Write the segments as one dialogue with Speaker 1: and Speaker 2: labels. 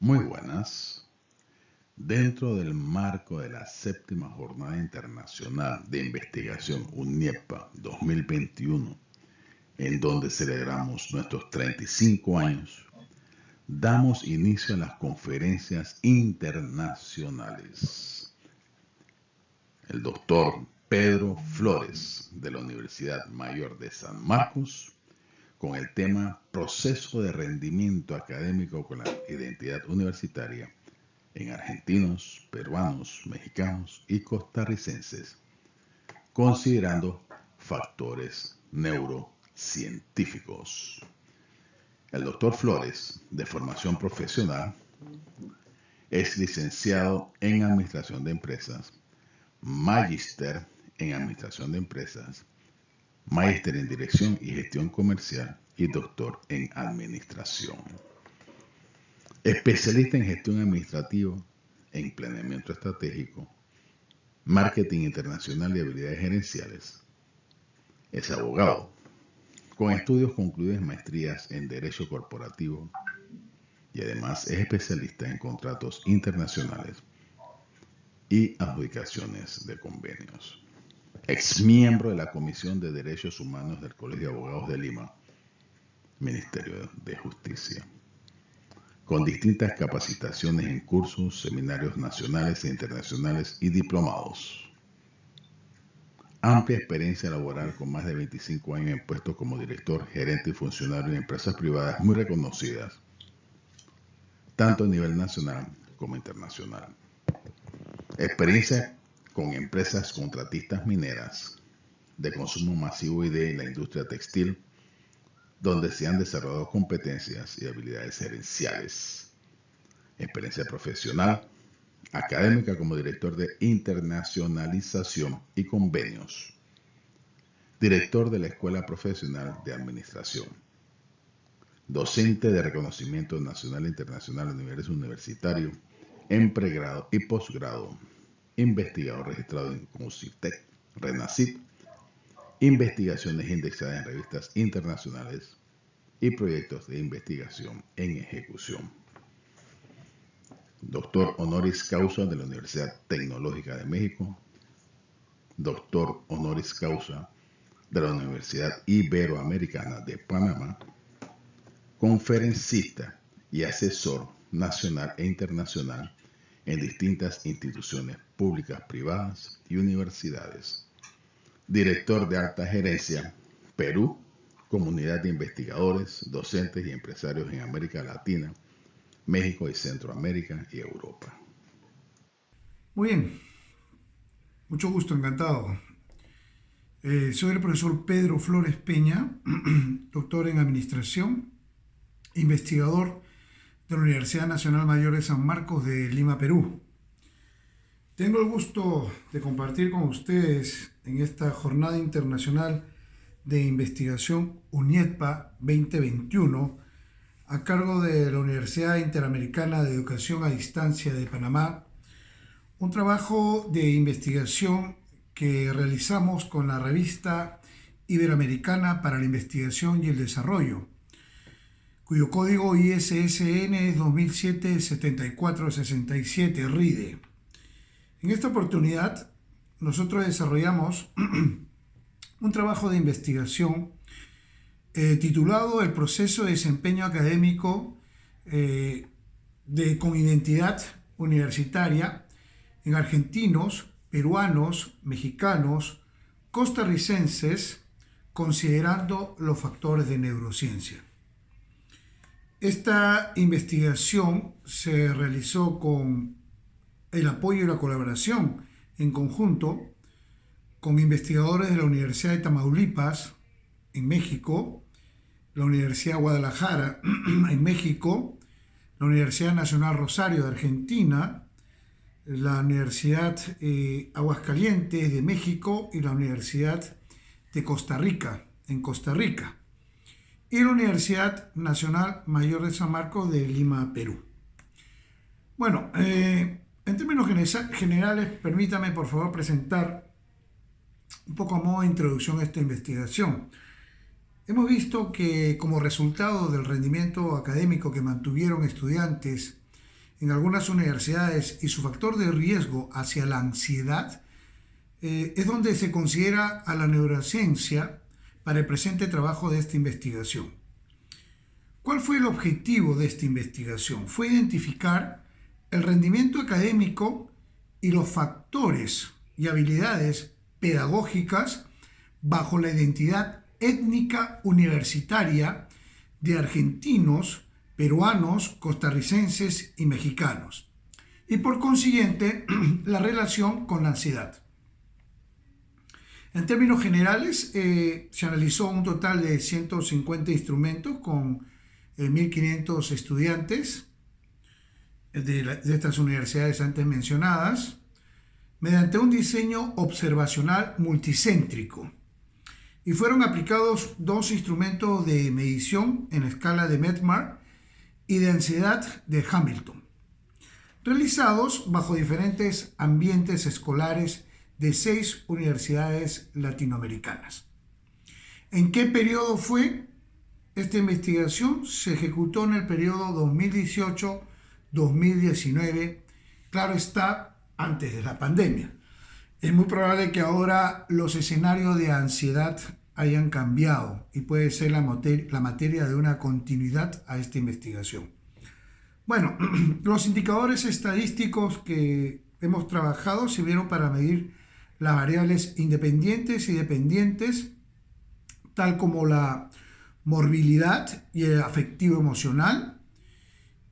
Speaker 1: Muy buenas. Dentro del marco de la séptima Jornada Internacional de Investigación UNIEPA 2021, en donde celebramos nuestros 35 años, damos inicio a las conferencias internacionales. El doctor Pedro Flores, de la Universidad Mayor de San Marcos, con el tema Proceso de rendimiento académico con la identidad universitaria en argentinos, peruanos, mexicanos y costarricenses, considerando factores neurocientíficos. El doctor Flores, de formación profesional, es licenciado en Administración de Empresas, magíster en Administración de Empresas, magíster en Dirección y Gestión Comercial y doctor en Administración. Especialista en Gestión Administrativa, en Planeamiento Estratégico, Marketing Internacional y Habilidades Gerenciales. Es abogado, con estudios concluidos en maestrías en Derecho Corporativo y además es especialista en contratos internacionales y adjudicaciones de convenios. Exmiembro de la Comisión de Derechos Humanos del Colegio de Abogados de Lima, Ministerio de Justicia, con distintas capacitaciones en cursos, seminarios nacionales e internacionales y diplomados. Amplia experiencia laboral con más de 25 años en puestos como director, gerente y funcionario en empresas privadas muy reconocidas, tanto a nivel nacional como internacional. Experiencia con empresas contratistas mineras de consumo masivo y de la industria textil, donde se han desarrollado competencias y habilidades gerenciales. Experiencia profesional, académica como director de internacionalización y convenios, director de la Escuela Profesional de Administración, docente de reconocimiento nacional e internacional a nivel universitario, en pregrado y posgrado, investigador registrado en CONCITEC, RENACIT, investigaciones indexadas en revistas internacionales y proyectos de investigación en ejecución. Doctor honoris causa de la Universidad Tecnológica de México, doctor honoris causa de la Universidad Iberoamericana de Panamá, conferencista y asesor nacional e internacional en distintas instituciones públicas, privadas y universidades. Director de Alta Gerencia, Perú, Comunidad de Investigadores, Docentes y Empresarios en América Latina, México y Centroamérica y Europa.
Speaker 2: Muy bien, mucho gusto, encantado. Soy el profesor Pedro Flores Peña, doctor en Administración, investigador de la Universidad Nacional Mayor de San Marcos de Lima, Perú. Tengo el gusto de compartir con ustedes en esta Jornada Internacional de Investigación UNIEPA 2021 a cargo de la Universidad Interamericana de Educación a Distancia de Panamá, un trabajo de investigación que realizamos con la revista Iberoamericana para la Investigación y el Desarrollo, cuyo código ISSN es 2007-7467 RIDE. En esta oportunidad, nosotros desarrollamos un trabajo de investigación titulado El proceso de desempeño académico con identidad universitaria en argentinos, peruanos, mexicanos, costarricenses, considerando los factores de neurociencia. Esta investigación se realizó con el apoyo y la colaboración en conjunto con investigadores de la Universidad de Tamaulipas, en México, la Universidad de Guadalajara, en México, la Universidad Nacional Rosario de Argentina, la Universidad Aguascalientes de México y la Universidad de Costa Rica, en Costa Rica, y la Universidad Nacional Mayor de San Marcos de Lima, Perú. Bueno, en términos generales, permítame por favor presentar un poco a modo de introducción a esta investigación. Hemos visto que como resultado del rendimiento académico que mantuvieron estudiantes en algunas universidades y su factor de riesgo hacia la ansiedad, es donde se considera a la neurociencia para el presente trabajo de esta investigación. ¿Cuál fue el objetivo de esta investigación? Fue identificar el rendimiento académico y los factores y habilidades pedagógicas bajo la identidad étnica universitaria de argentinos, peruanos, costarricenses y mexicanos, y por consiguiente la relación con la ansiedad. En términos generales, se analizó un total de 150 instrumentos con 1.500 estudiantes de estas universidades antes mencionadas, mediante un diseño observacional multicéntrico. Y fueron aplicados 2 instrumentos de medición en la escala de Medmar y de ansiedad de Hamilton, realizados bajo diferentes ambientes escolares de 6 universidades latinoamericanas. ¿En qué periodo fue? Esta investigación se ejecutó en el periodo 2018-2019, claro está, antes de la pandemia. Es muy probable que ahora los escenarios de ansiedad hayan cambiado y puede ser la materia de una continuidad a esta investigación. Bueno, los indicadores estadísticos que hemos trabajado sirvieron para medir las variables independientes y dependientes, tal como la morbilidad y el afectivo emocional,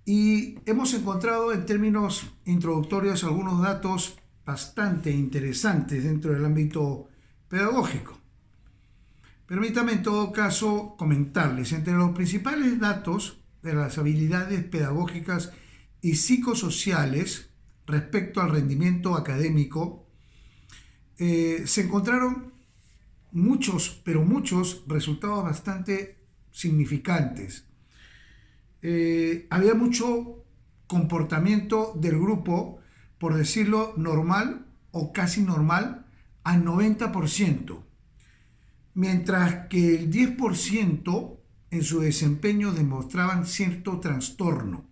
Speaker 2: y hemos encontrado en términos introductorios algunos datos bastante interesantes dentro del ámbito pedagógico. Permítame en todo caso comentarles, entre los principales datos de las habilidades pedagógicas y psicosociales respecto al rendimiento académico, se encontraron muchos resultados bastante significantes. Había mucho comportamiento del grupo, por decirlo normal o casi normal, al 90%, mientras que el 10% en su desempeño demostraban cierto trastorno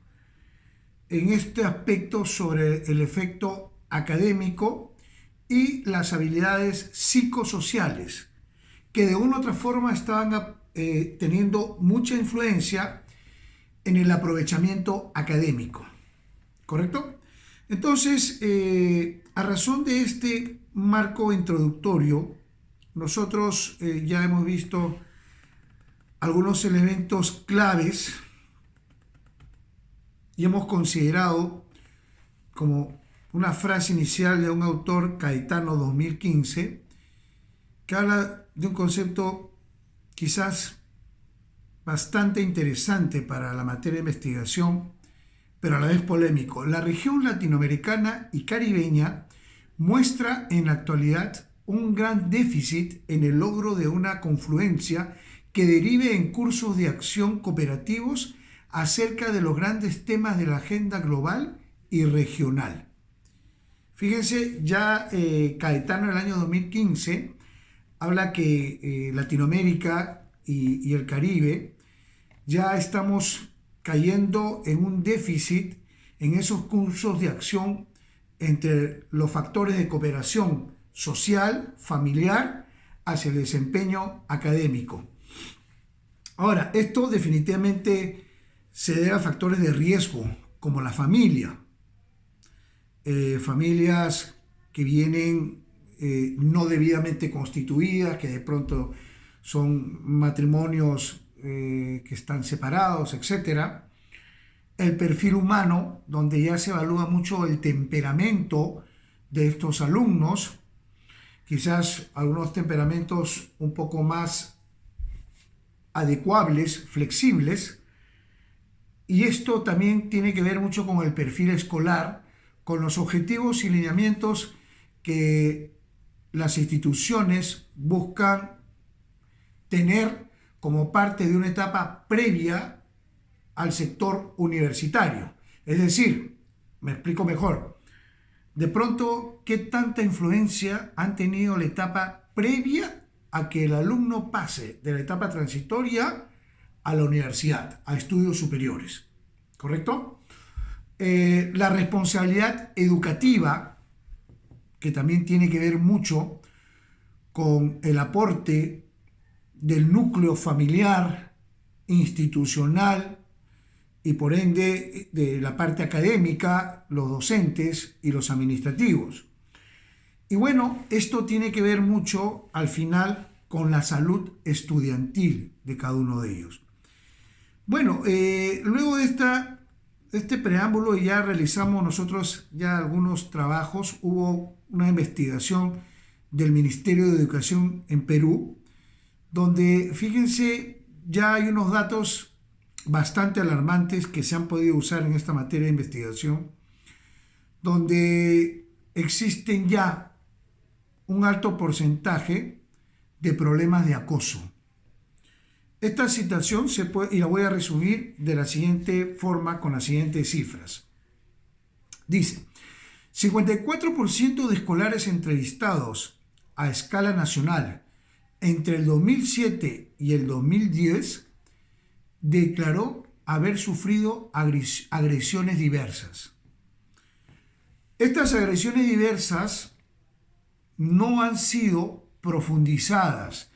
Speaker 2: en este aspecto sobre el efecto académico y las habilidades psicosociales, que de una u otra forma estaban teniendo mucha influencia en el aprovechamiento académico, ¿correcto? Entonces, a razón de este marco introductorio, nosotros ya hemos visto algunos elementos claves y hemos considerado, como una frase inicial de un autor, Caetano 2015, que habla de un concepto quizás bastante interesante para la materia de investigación, pero a la vez polémico. La región latinoamericana y caribeña muestra en la actualidad un gran déficit en el logro de una confluencia que derive en cursos de acción cooperativos acerca de los grandes temas de la agenda global y regional. Fíjense, ya Caetano en el año 2015 habla que Latinoamérica y el Caribe ya estamos cayendo en un déficit en esos cursos de acción entre los factores de cooperación social, familiar, hacia el desempeño académico. Ahora, esto definitivamente se debe a factores de riesgo, como la familia. Familias que vienen no debidamente constituidas, que de pronto son matrimonios que están separados, etc. El perfil humano, donde ya se evalúa mucho el temperamento de estos alumnos, quizás algunos temperamentos un poco más adecuables, flexibles, y esto también tiene que ver mucho con el perfil escolar, con los objetivos y lineamientos que las instituciones buscan tener como parte de una etapa previa al sector universitario. Es decir, me explico mejor, de pronto, ¿qué tanta influencia han tenido la etapa previa a que el alumno pase de la etapa transitoria a la universidad, a estudios superiores? ¿Correcto? La responsabilidad educativa, que también tiene que ver mucho con el aporte del núcleo familiar, institucional y por ende de la parte académica, los docentes y los administrativos. Y bueno, esto tiene que ver mucho al final con la salud estudiantil de cada uno de ellos. Bueno, luego de este preámbulo ya realizamos nosotros ya algunos trabajos. Hubo una investigación del Ministerio de Educación en Perú, donde fíjense, ya hay unos datos bastante alarmantes que se han podido usar en esta materia de investigación, donde existen ya un alto porcentaje de problemas de acoso. Esta situación y la voy a resumir de la siguiente forma con las siguientes cifras. Dice, 54% de escolares entrevistados a escala nacional entre el 2007 y el 2010 declaró haber sufrido agresiones diversas. Estas agresiones diversas no han sido profundizadas.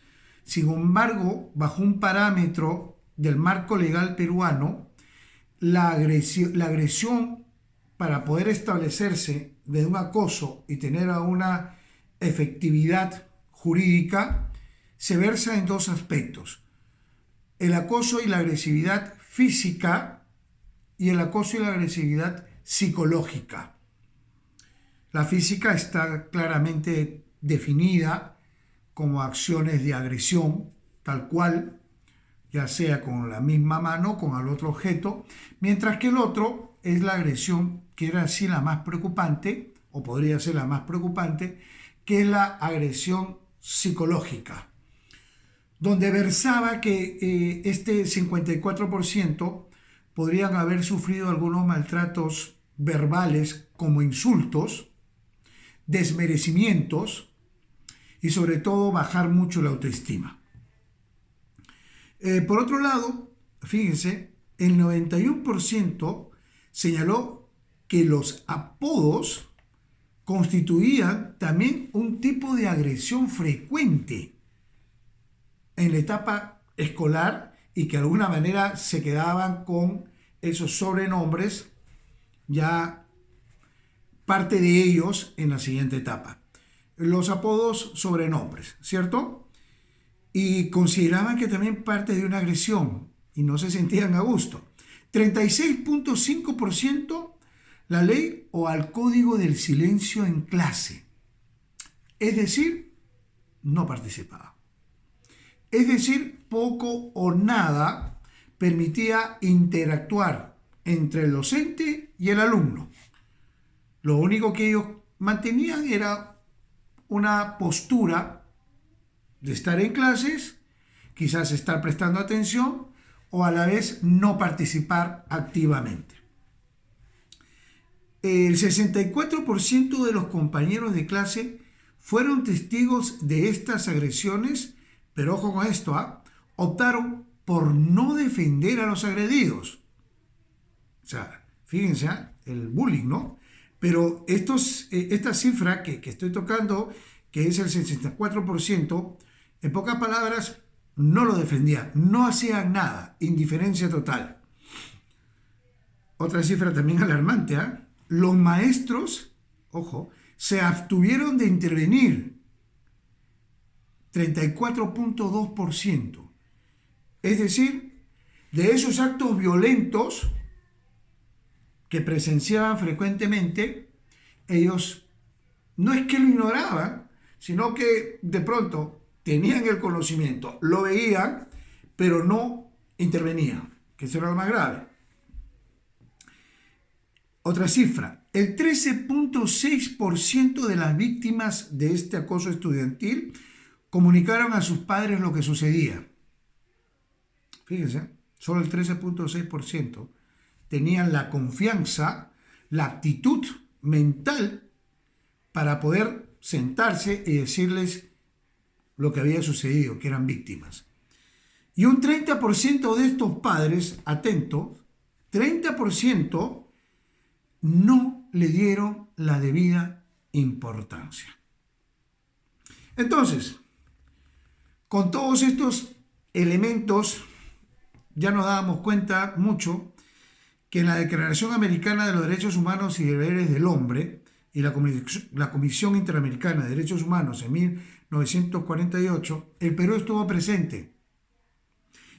Speaker 2: Sin embargo, bajo un parámetro del marco legal peruano, la agresión para poder establecerse de un acoso y tener una efectividad jurídica se versa en dos aspectos: el acoso y la agresividad física y el acoso y la agresividad psicológica. La física está claramente definida como acciones de agresión, tal cual, ya sea con la misma mano o con el otro objeto, mientras que el otro es la agresión, que era así la más preocupante, o podría ser la más preocupante, que es la agresión psicológica, donde versaba que este 54% podrían haber sufrido algunos maltratos verbales como insultos, desmerecimientos y sobre todo bajar mucho la autoestima. Por otro lado, fíjense, el 91% señaló que los apodos constituían también un tipo de agresión frecuente en la etapa escolar y que de alguna manera se quedaban con esos sobrenombres, ya parte de ellos en la siguiente etapa. Los apodos, sobrenombres, ¿cierto? Y consideraban que también parte de una agresión y no se sentían a gusto. 36.5% la ley o al código del silencio en clase. Es decir, no participaba. Es decir, poco o nada permitía interactuar entre el docente y el alumno. Lo único que ellos mantenían era una postura de estar en clases, quizás estar prestando atención o a la vez no participar activamente. El 64% de los compañeros de clase fueron testigos de estas agresiones, pero ojo con esto, optaron por no defender a los agredidos. O sea, fíjense, el bullying, ¿no? Pero esta cifra que estoy tocando, que es el 64%, en pocas palabras, no lo defendían, no hacían nada, indiferencia total. Otra cifra también alarmante, los maestros, ojo, se abstuvieron de intervenir, 34.2%. Es decir, de esos actos violentos que presenciaban frecuentemente, ellos no es que lo ignoraban, sino que de pronto tenían el conocimiento, lo veían, pero no intervenían, que eso era lo más grave. Otra cifra, el 13.6% de las víctimas de este acoso estudiantil comunicaron a sus padres lo que sucedía. Fíjense, solo el 13.6% tenían la confianza, la actitud mental para poder sentarse y decirles lo que había sucedido, que eran víctimas. Y un 30% de estos padres, atentos, 30% no le dieron la debida importancia. Entonces, con todos estos elementos, ya nos dábamos cuenta mucho que en la Declaración Americana de los Derechos Humanos y Deberes del Hombre y la Comisión Interamericana de Derechos Humanos en 1948, el Perú estuvo presente.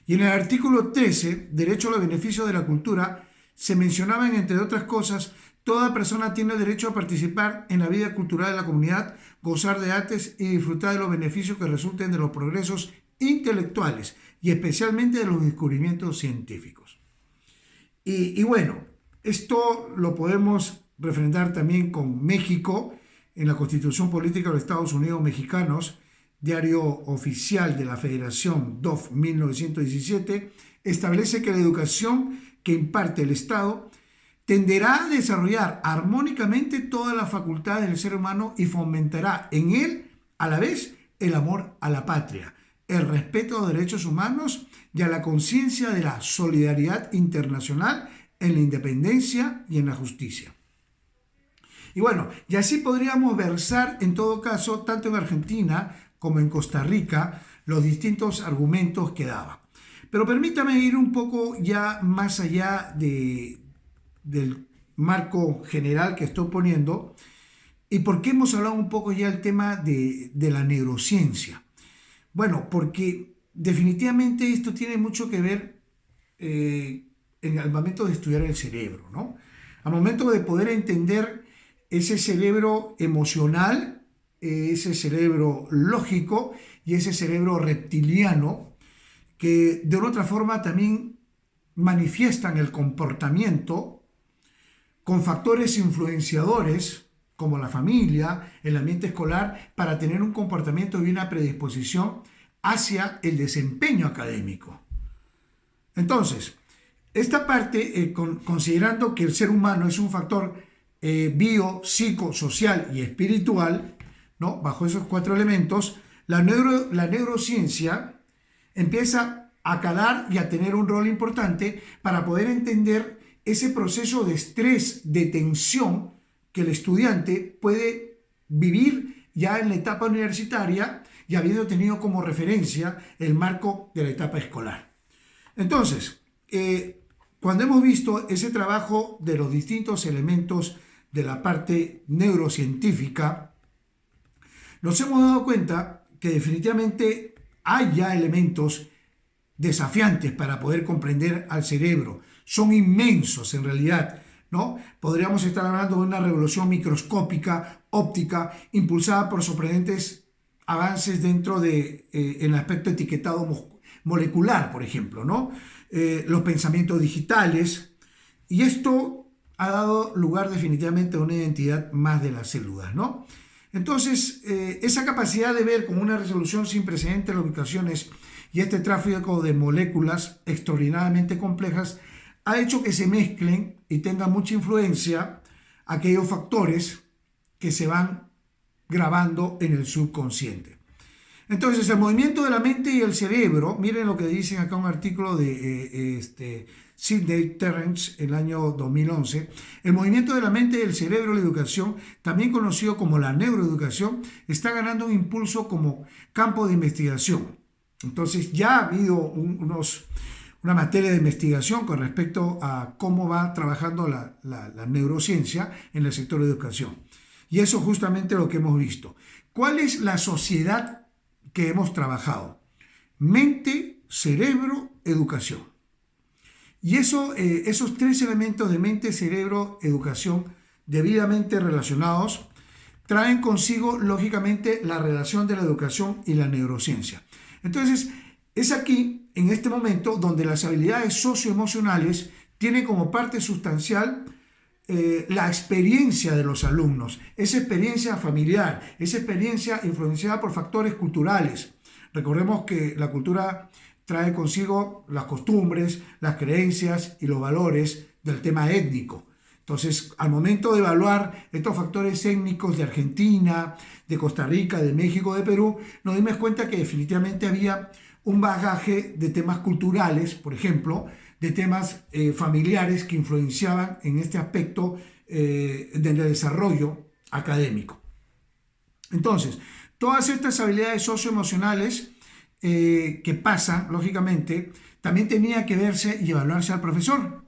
Speaker 2: Y en el artículo 13, Derecho a los beneficios de la cultura, se mencionaban, entre otras cosas, toda persona tiene el derecho a participar en la vida cultural de la comunidad, gozar de artes y disfrutar de los beneficios que resulten de los progresos intelectuales y especialmente de los descubrimientos científicos. Y bueno, esto lo podemos refrendar también con México en la Constitución Política de los Estados Unidos Mexicanos, Diario Oficial de la Federación, DOF 1917, establece que la educación que imparte el Estado tenderá a desarrollar armónicamente todas las facultades del ser humano y fomentará en él, a la vez, el amor a la patria, el respeto a los derechos humanos y a la conciencia de la solidaridad internacional en la independencia y en la justicia. Y bueno, y así podríamos versar en todo caso, tanto en Argentina como en Costa Rica, los distintos argumentos que daba. Pero permítame ir un poco ya más allá del marco general que estoy poniendo y por qué hemos hablado un poco ya del tema de la neurociencia. Bueno, porque definitivamente esto tiene mucho que ver en el momento de estudiar el cerebro, ¿no? Al momento de poder entender ese cerebro emocional, ese cerebro lógico y ese cerebro reptiliano que de otra forma también manifiestan el comportamiento con factores influenciadores como la familia, el ambiente escolar, para tener un comportamiento y una predisposición hacia el desempeño académico. Entonces, esta parte, considerando que el ser humano es un factor bio, psico, social y espiritual, ¿no? Bajo esos 4 elementos, la neurociencia empieza a calar y a tener un rol importante para poder entender ese proceso de estrés, de tensión que el estudiante puede vivir ya en la etapa universitaria y habiendo tenido como referencia el marco de la etapa escolar. Entonces, cuando hemos visto ese trabajo de los distintos elementos de la parte neurocientífica, nos hemos dado cuenta que definitivamente hay ya elementos desafiantes para poder comprender al cerebro. Son inmensos en realidad, ¿no? Podríamos estar hablando de una revolución microscópica, óptica, impulsada por sorprendentes avances dentro de el aspecto etiquetado molecular, por ejemplo, ¿no? Los pensamientos digitales, y esto ha dado lugar definitivamente a una identidad más de las células, ¿no? Entonces, esa capacidad de ver con una resolución sin precedentes las ubicaciones y este tráfico de moléculas extraordinariamente complejas ha hecho que se mezclen y tengan mucha influencia aquellos factores que se van grabando en el subconsciente. Entonces, el movimiento de la mente y el cerebro, miren lo que dicen acá un artículo de Sidney Terrence, el año 2011, el movimiento de la mente y el cerebro, la educación, también conocido como la neuroeducación, está ganando un impulso como campo de investigación. Entonces, ya ha habido una materia de investigación con respecto a cómo va trabajando la neurociencia en el sector de educación. Y eso es justamente lo que hemos visto. ¿Cuál es la sociedad que hemos trabajado? Mente, cerebro, educación. Y esos 3 elementos de mente, cerebro, educación, debidamente relacionados, traen consigo, lógicamente, la relación de la educación y la neurociencia. Entonces, es aquí, en este momento, donde las habilidades socioemocionales tienen como parte sustancial la experiencia de los alumnos, esa experiencia familiar, esa experiencia influenciada por factores culturales. Recordemos que la cultura trae consigo las costumbres, las creencias y los valores del tema étnico. Entonces, al momento de evaluar estos factores étnicos de Argentina, de Costa Rica, de México, de Perú, nos dimos cuenta que definitivamente había un bagaje de temas culturales, por ejemplo, de temas familiares que influenciaban en este aspecto del desarrollo académico. Entonces, todas estas habilidades socioemocionales que pasan, lógicamente, también tenía que verse y evaluarse al profesor,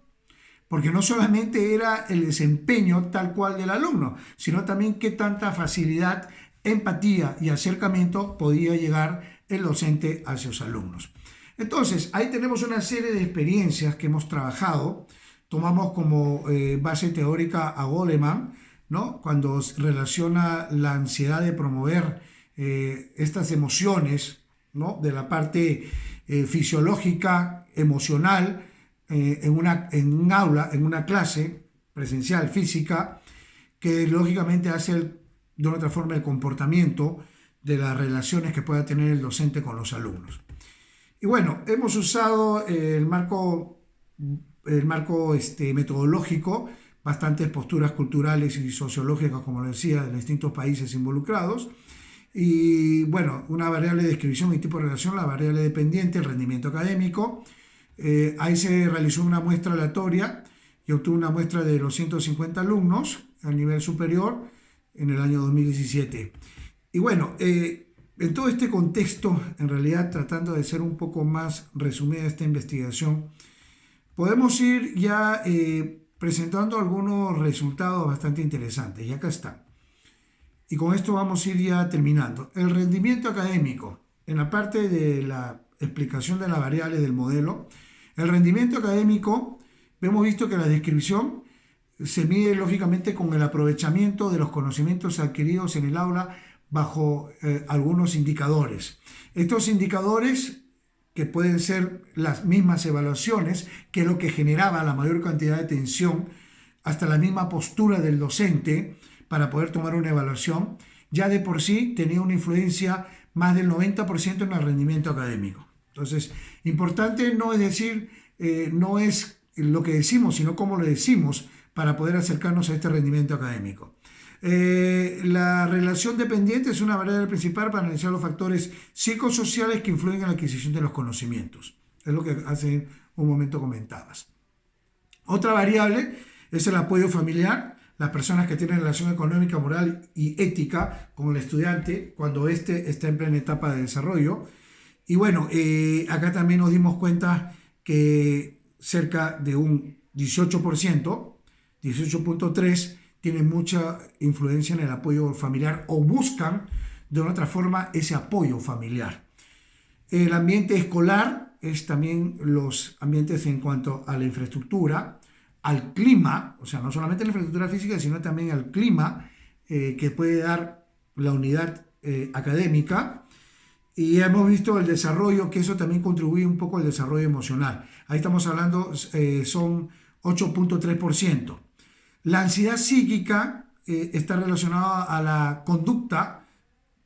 Speaker 2: porque no solamente era el desempeño tal cual del alumno, sino también qué tanta facilidad, empatía y acercamiento podía llegar el docente hacia sus alumnos. Entonces, ahí tenemos una serie de experiencias que hemos trabajado. Tomamos como base teórica a Goleman, ¿no? Cuando relaciona la ansiedad de promover estas emociones, ¿no? De la parte fisiológica, emocional, en un aula, en una clase presencial, física, que lógicamente hace de otra forma el comportamiento de las relaciones que pueda tener el docente con los alumnos. Y bueno, hemos usado el marco metodológico, bastantes posturas culturales y sociológicas, como lo decía, de los distintos países involucrados. Y bueno, una variable de descripción y tipo de relación, la variable dependiente, el rendimiento académico. Ahí se realizó una muestra aleatoria y obtuvo una muestra de los 150 alumnos a nivel superior en el año 2017. Y bueno, en todo este contexto, en realidad tratando de ser un poco más resumida esta investigación, podemos ir ya presentando algunos resultados bastante interesantes. Y acá están. Y con esto vamos a ir ya terminando. El rendimiento académico, en la parte de la explicación de las variables del modelo, el rendimiento académico, hemos visto que la descripción se mide lógicamente con el aprovechamiento de los conocimientos adquiridos en el aula bajo algunos indicadores. Estos indicadores, que pueden ser las mismas evaluaciones, que es lo que generaba la mayor cantidad de atención, hasta la misma postura del docente para poder tomar una evaluación, ya de por sí tenía una influencia más del 90% en el rendimiento académico. Entonces, importante no es decir, no es lo que decimos, sino cómo lo decimos para poder acercarnos a este rendimiento académico. La relación dependiente es una variable principal para analizar los factores psicosociales que influyen en la adquisición de los conocimientos. Es lo que hace un momento comentabas. Otra variable es el apoyo familiar. Las personas que tienen relación económica, moral y ética con el estudiante cuando éste está en plena etapa de desarrollo. Y bueno, acá también nos dimos cuenta que cerca de un 18%, 18.3%, tienen mucha influencia en el apoyo familiar o buscan de otra forma ese apoyo familiar. El ambiente escolar es también los ambientes en cuanto a la infraestructura, al clima, o sea, no solamente la infraestructura física, sino también al clima que puede dar la unidad académica. Y hemos visto el desarrollo, que eso también contribuye un poco al desarrollo emocional. Ahí estamos hablando, son 8.3%. La ansiedad psíquica está relacionada a la conducta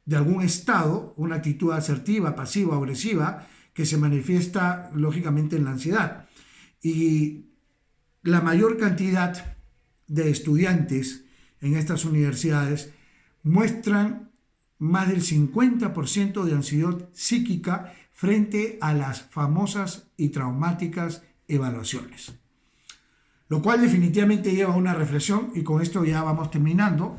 Speaker 2: de algún estado, una actitud asertiva, pasiva, agresiva, que se manifiesta lógicamente en la ansiedad. Y la mayor cantidad de estudiantes en estas universidades muestran más del 50% de ansiedad psíquica frente a las famosas y traumáticas evaluaciones. Lo cual definitivamente lleva a una reflexión, y con esto ya vamos terminando,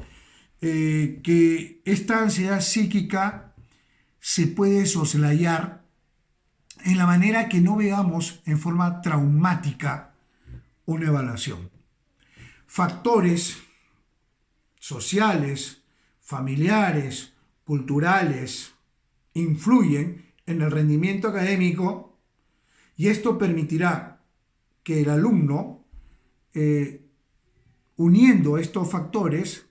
Speaker 2: que esta ansiedad psíquica se puede soslayar en la manera que no veamos en forma traumática una evaluación. Factores sociales, familiares, culturales, influyen en el rendimiento académico y esto permitirá que el alumno, uniendo estos factores,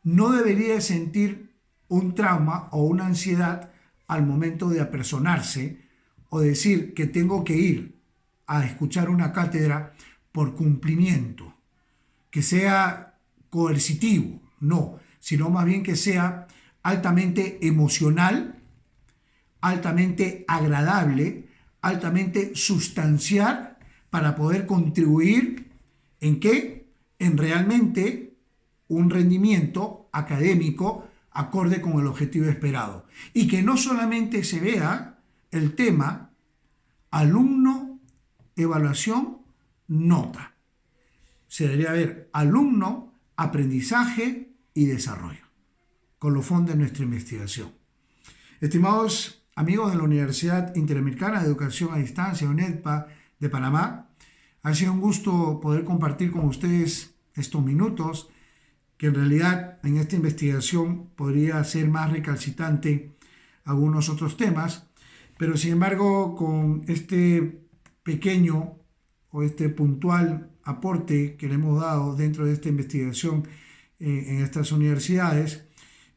Speaker 2: no debería sentir un trauma o una ansiedad al momento de apersonarse o decir que tengo que ir a escuchar una cátedra por cumplimiento, que sea coercitivo, no, sino más bien que sea altamente emocional, altamente agradable, altamente sustancial para poder contribuir ¿en qué? En realmente un rendimiento académico acorde con el objetivo esperado. Y que no solamente se vea el tema alumno, evaluación, nota. Se debería ver alumno, aprendizaje y desarrollo, con los fondos de nuestra investigación. Estimados amigos de la Universidad Interamericana de Educación a Distancia, UNEDPA, de Panamá, ha sido un gusto poder compartir con ustedes estos minutos, que en realidad en esta investigación podría ser más recalcitrante algunos otros temas, pero sin embargo con este pequeño o este puntual aporte que le hemos dado dentro de esta investigación en estas universidades,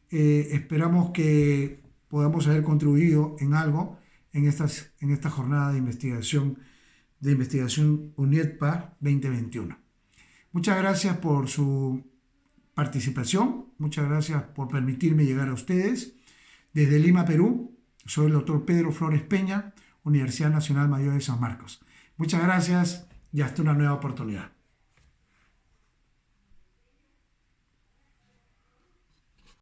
Speaker 2: esperamos que podamos haber contribuido en algo en esta jornada de investigación UNEDPA 2021. Muchas gracias por su participación, muchas gracias por permitirme llegar a ustedes. Desde Lima, Perú, soy el doctor Pedro Flores Peña, Universidad Nacional Mayor de San Marcos. Muchas gracias y hasta una nueva oportunidad.